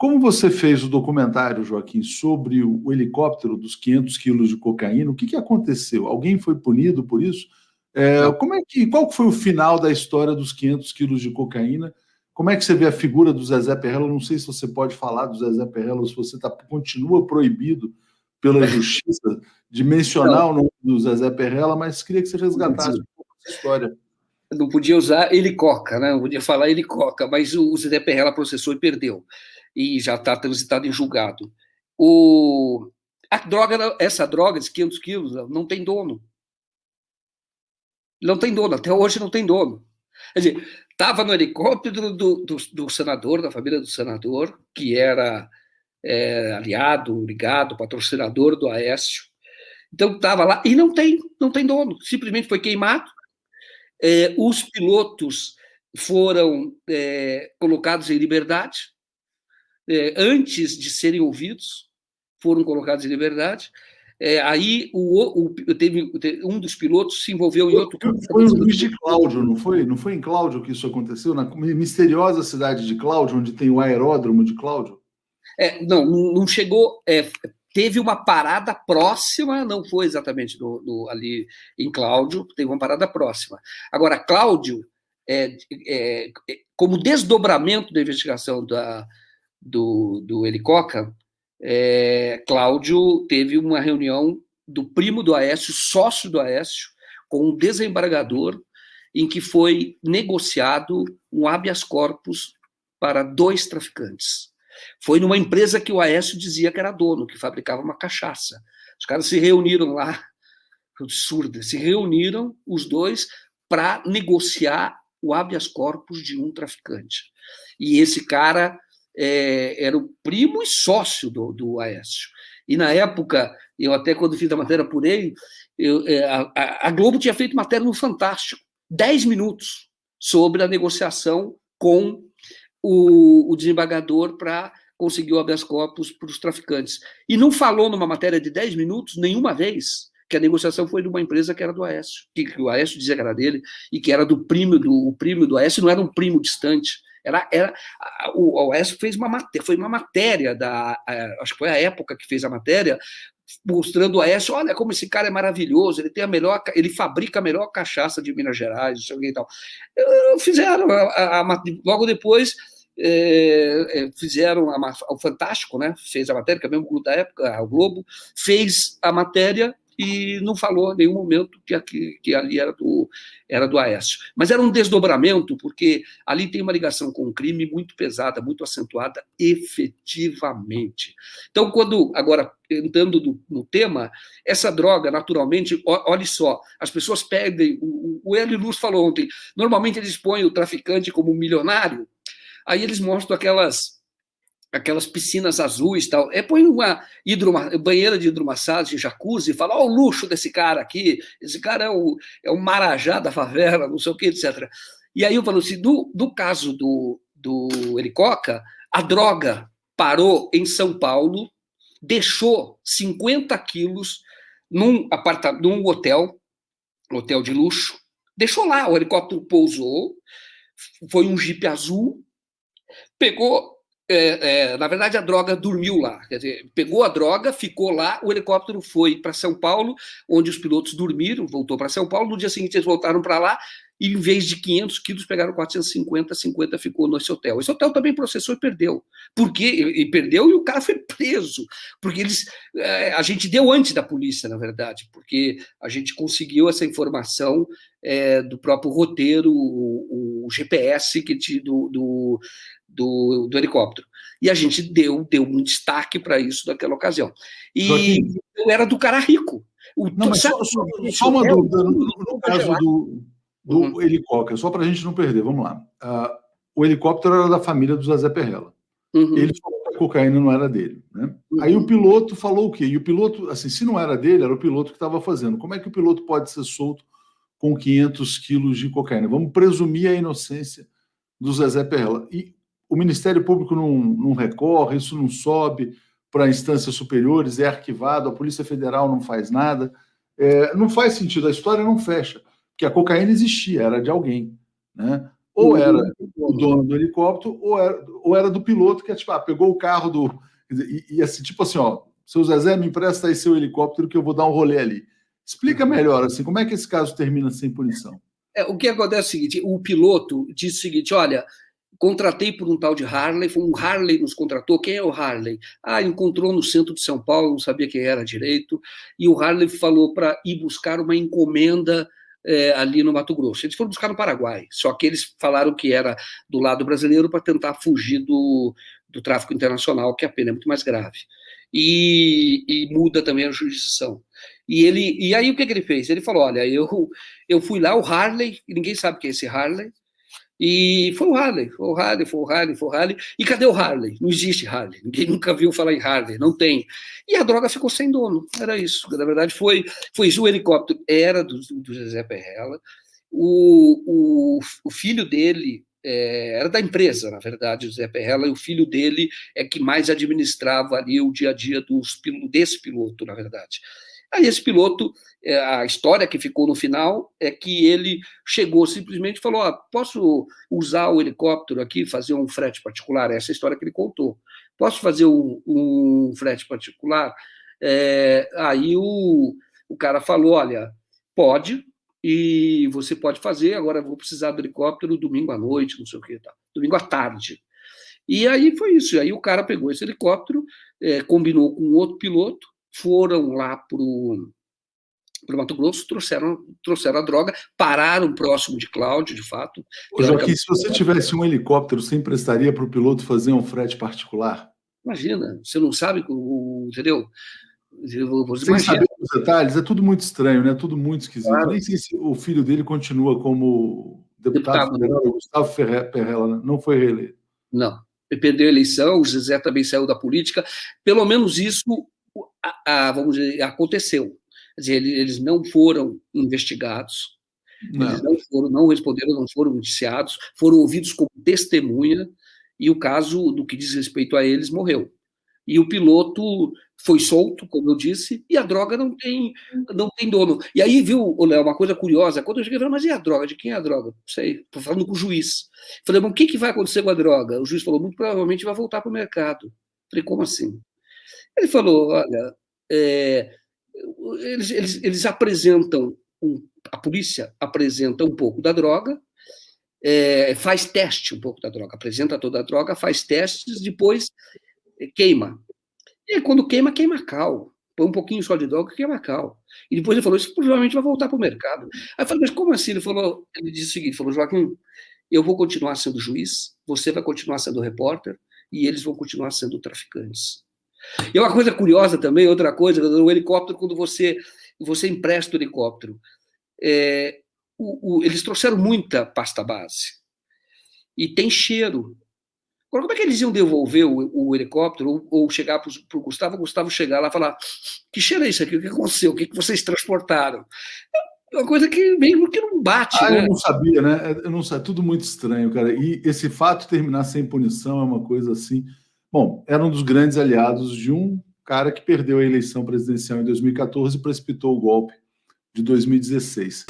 Como você fez o documentário, Joaquim, sobre o helicóptero dos 500 quilos de cocaína, o que aconteceu? Alguém foi punido por isso? Não. Qual foi o final da história dos 500 quilos de cocaína? Como é que você vê a figura do Zezé Perrella? Não sei se você pode falar do Zezé Perrella, ou se você continua proibido pela justiça de mencionar o nome do Zezé Perrella, mas queria que você resgatasse um pouco essa história. Não podia usar Helicoca, né? Não podia falar Helicoca, mas o Zezé Perrella processou e perdeu. E já está transitado em julgado. Essa droga de 500 quilos não tem dono. Não tem dono, até hoje não tem dono. Quer dizer, estava no helicóptero do senador, da família do senador, que era aliado, ligado, patrocinador do Aécio. Então estava lá e não tem dono, simplesmente foi queimado. Os pilotos foram colocados em liberdade, antes de serem ouvidos, foram colocados em liberdade. Aí teve um dos pilotos se envolveu em outro caso. Foi o Luiz de Cláudio, não foi? Não foi em Cláudio que isso aconteceu? Na misteriosa cidade de Cláudio, onde tem o aeródromo de Cláudio? Não chegou. Teve uma parada próxima, não foi exatamente ali em Cláudio, teve uma parada próxima. Agora, Cláudio, como desdobramento da investigação do Helicoca, Cláudio teve uma reunião do primo do Aécio, sócio do Aécio, com um desembargador, em que foi negociado um habeas corpus para 2 traficantes. Foi numa empresa que o Aécio dizia que era dono, que fabricava uma cachaça. Os caras se reuniram lá, absurdo, se reuniram os 2 para negociar o habeas corpus de um traficante. E esse cara era o primo e sócio do Aécio. E na época, eu até quando fiz a matéria por ele, a Globo tinha feito matéria no Fantástico, 10 minutos, sobre a negociação com o desembargador para conseguir o habeas corpus para os traficantes. E não falou numa matéria de 10 minutos nenhuma vez que a negociação foi de uma empresa que era do Aécio, que o Aécio dizia que era dele, e que era o primo do Aécio, não era um primo distante. O Aécio fez foi uma matéria, acho que foi a Época que fez a matéria, mostrando o Aécio, olha como esse cara é maravilhoso, ele fabrica a melhor cachaça de Minas Gerais, não sei o que e tal. Fizeram, logo depois, fizeram o Fantástico, né? Fez a matéria, que é o mesmo grupo da época, o Globo, fez a matéria e não falou em nenhum momento que ali era do Aécio. Mas era um desdobramento, porque ali tem uma ligação com o crime muito pesada, muito acentuada, efetivamente. Então, agora, entrando no tema, essa droga, naturalmente, olha só, as pessoas pedem, o Hélio Luz falou ontem, normalmente eles põem o traficante como milionário, aí eles mostram aquelas piscinas azuis e tal. Põe uma banheira de hidromassagem, jacuzzi, e fala, ó, o luxo desse cara aqui, esse cara é o marajá da favela, não sei o que, etc. E aí eu falo assim, do caso do Helicoca, a droga parou em São Paulo, deixou 50 quilos num hotel de luxo, deixou lá, o helicóptero pousou, foi um Jeep azul, pegou, na verdade a droga dormiu lá, quer dizer, pegou a droga, ficou lá, o helicóptero foi para São Paulo, onde os pilotos dormiram, voltou para São Paulo, no dia seguinte eles voltaram para lá, e em vez de 500 quilos, pegaram 450, 50 ficou nesse hotel. Esse hotel também processou e perdeu. Por quê? E perdeu e o cara foi preso, porque a gente deu antes da polícia, na verdade, porque a gente conseguiu essa informação do próprio roteiro, o GPS do helicóptero. E a gente deu um destaque para isso naquela ocasião. E eu era do cara rico. Só uma dúvida no caso do helicóptero, só para a gente não perder, vamos lá. O helicóptero era da família do Zezé Perrella. Uhum. Ele falou que a cocaína não era dele. Né? Uhum. Aí o piloto falou o quê? E o piloto, assim, se não era dele, era o piloto que estava fazendo. Como é que o piloto pode ser solto com 500 quilos de cocaína? Vamos presumir a inocência do Zezé Perrella. E o Ministério Público não recorre, isso não sobe para instâncias superiores, é arquivado, a Polícia Federal não faz nada. Não faz sentido, a história não fecha, porque a cocaína existia, era de alguém. Né? ou era o dono do helicóptero, ou era do piloto, que é tipo, pegou o carro do... E assim, tipo assim, ó, seu Zezé, me empresta aí seu helicóptero que eu vou dar um rolê ali. Explica melhor, assim, como é que esse caso termina sem punição? O que acontece é o seguinte, o piloto disse o seguinte, olha, contratei por um tal de Harley, foi um Harley nos contratou. Quem é o Harley? Encontrou no centro de São Paulo, não sabia quem era direito, e o Harley falou para ir buscar uma encomenda ali no Mato Grosso. Eles foram buscar no Paraguai, só que eles falaram que era do lado brasileiro para tentar fugir do tráfico internacional, que a pena é muito mais grave. E muda também a jurisdição. E aí o que ele fez? Ele falou, olha, eu fui lá, o Harley, ninguém sabe quem é esse Harley, e foi o Harley, e cadê o Harley? Não existe Harley, ninguém nunca viu falar em Harley, não tem. E a droga ficou sem dono, era isso. Na verdade, foi isso, o helicóptero era do Zezé Perrella, o filho dele era da empresa, na verdade, o Zé Perrella, e o filho dele é que mais administrava ali o dia a dia desse piloto, na verdade. Aí esse piloto, a história que ficou no final é que ele chegou simplesmente e falou, posso usar o helicóptero aqui, fazer um frete particular? Essa é a história que ele contou. Posso fazer um frete particular? Aí o cara falou, olha, pode, e você pode fazer, agora eu vou precisar do helicóptero domingo à noite, não sei o que, tá? Domingo à tarde. E aí foi isso, aí o cara pegou esse helicóptero, combinou com outro piloto, foram lá para o Mato Grosso, trouxeram a droga, pararam próximo de Cláudio, de fato. Joaquim, se você tivesse um helicóptero, você emprestaria para o piloto fazer um frete particular? Imagina, você não sabe, entendeu? Sem saber os detalhes, é tudo muito estranho, né? Tudo muito esquisito. Claro. Nem sei se o filho dele continua como deputado federal, Gustavo Perrella, né? Não foi reeleito. Não, ele perdeu a eleição, o Zezé também saiu da política. Pelo menos isso, vamos dizer, aconteceu. Quer dizer, eles não foram investigados, eles não responderam, não foram noticiados, foram ouvidos como testemunha, e o caso, do que diz respeito a eles, morreu. E o piloto foi solto, como eu disse, e a droga não tem dono. E aí, viu, Léo, uma coisa curiosa, quando eu cheguei, eu falei, mas e a droga? De quem é a droga? Não sei, estou falando com o juiz. Falei, mas o que vai acontecer com a droga? O juiz falou, muito provavelmente vai voltar para o mercado. Falei, como assim? Ele falou, olha, eles apresentam, a polícia apresenta um pouco da droga, faz teste um pouco da droga, apresenta toda a droga, faz testes, depois queima. E quando queima cal. Põe um pouquinho só de droga, queima cal. E depois ele falou, isso provavelmente vai voltar para o mercado. Aí eu falei, mas como assim? Ele disse o seguinte, falou, Joaquim, eu vou continuar sendo juiz, você vai continuar sendo repórter, e eles vão continuar sendo traficantes. E uma coisa curiosa também, outra coisa, o helicóptero, quando você empresta o helicóptero, eles trouxeram muita pasta base. E tem cheiro. Agora, como é que eles iam devolver o helicóptero ou chegar para o Gustavo chegar lá e falar, que cheiro é isso aqui? O que aconteceu? O que vocês transportaram? É uma coisa que mesmo que não bate, né? Eu não sabia, né? Eu não sabia, tudo muito estranho, cara. E esse fato de terminar sem punição é uma coisa assim... Bom, era um dos grandes aliados de um cara que perdeu a eleição presidencial em 2014 e precipitou o golpe de 2016.